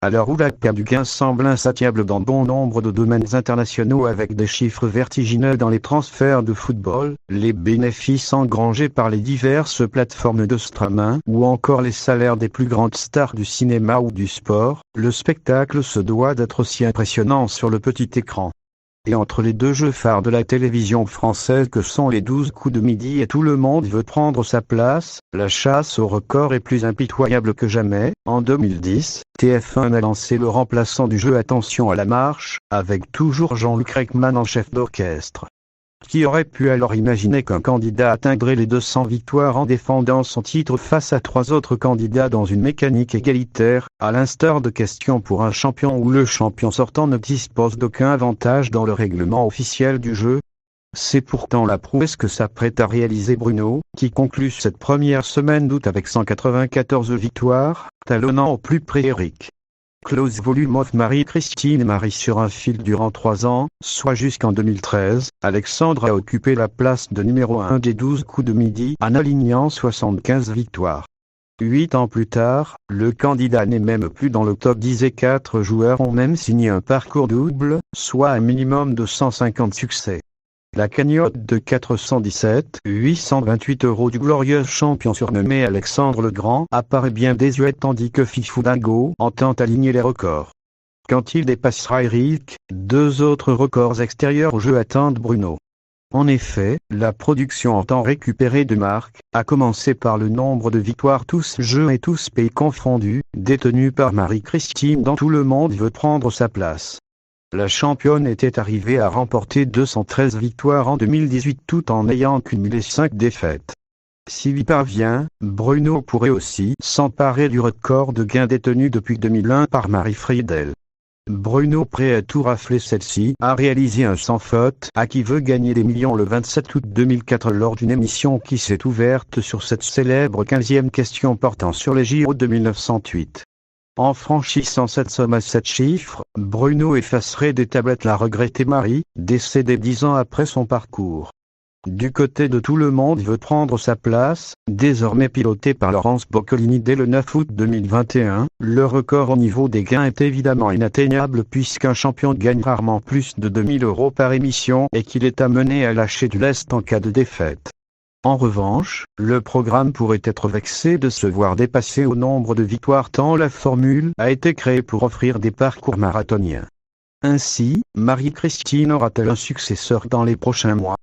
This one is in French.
À l'heure où la perte du gain semble insatiable dans bon nombre de domaines internationaux avec des chiffres vertigineux dans les transferts de football, les bénéfices engrangés par les diverses plateformes de streaming ou encore les salaires des plus grandes stars du cinéma ou du sport, le spectacle se doit d'être aussi impressionnant sur le petit écran. Et entre les deux jeux phares de la télévision française que sont les 12 coups de midi et Tout le monde veut prendre sa place, la chasse au record est plus impitoyable que jamais. En 2010, TF1 a lancé le remplaçant du jeu Attention à la marche, avec toujours Jean-Luc Reichmann en chef d'orchestre. Qui aurait pu alors imaginer qu'un candidat atteindrait les 200 victoires en défendant son titre face à 3 autres candidats dans une mécanique égalitaire, à l'instar de Questions pour un champion où le champion sortant ne dispose d'aucun avantage dans le règlement officiel du jeu? C'est pourtant la prouesse que s'apprête à réaliser Bruno, qui conclut cette première semaine d'août avec 194 victoires, talonnant au plus près Eric Close volume of Marie-Christine et Marie sur un fil durant 3 ans, soit jusqu'en 2013, Alexandre a occupé la place de numéro 1 des 12 coups de midi en alignant 75 victoires. 8 ans plus tard, le candidat n'est même plus dans le top 10 et 4 joueurs ont même signé un parcours double, soit un minimum de 150 succès. La cagnotte de 417 828 € du glorieux champion surnommé Alexandre le Grand apparaît bien désuète tandis que Fifou Dingo entend aligner les records. Quand il dépassera Eric, 2 autres records extérieurs au jeu attendent Bruno. En effet, la production entend récupérer de marques, à commencer par le nombre de victoires tous jeux et tous pays confondus, détenus par Marie-Christine dans Tout le monde veut prendre sa place. La championne était arrivée à remporter 213 victoires en 2018 tout en ayant cumulé 5 défaites. S'il y parvient, Bruno pourrait aussi s'emparer du record de gains détenu depuis 2001 par Marie Friedel. Bruno, prêt à tout rafler celle-ci, a réalisé un sans faute à Qui veut gagner des millions le 27 août 2004 lors d'une émission qui s'est ouverte sur cette célèbre 15e question portant sur les JO de 1908. En franchissant cette somme à 7 chiffres, Bruno effacerait des tablettes la regrettée Marie, décédée 10 ans après son parcours. Du côté de Tout le monde veut prendre sa place, désormais piloté par Laurence Boccolini dès le 9 août 2021, le record au niveau des gains est évidemment inatteignable puisqu'un champion gagne rarement plus de 2000 € par émission et qu'il est amené à lâcher du lest en cas de défaite. En revanche, le programme pourrait être vexé de se voir dépassé au nombre de victoires tant la formule a été créée pour offrir des parcours marathoniens. Ainsi, Marie-Christine aura-t-elle un successeur dans les prochains mois?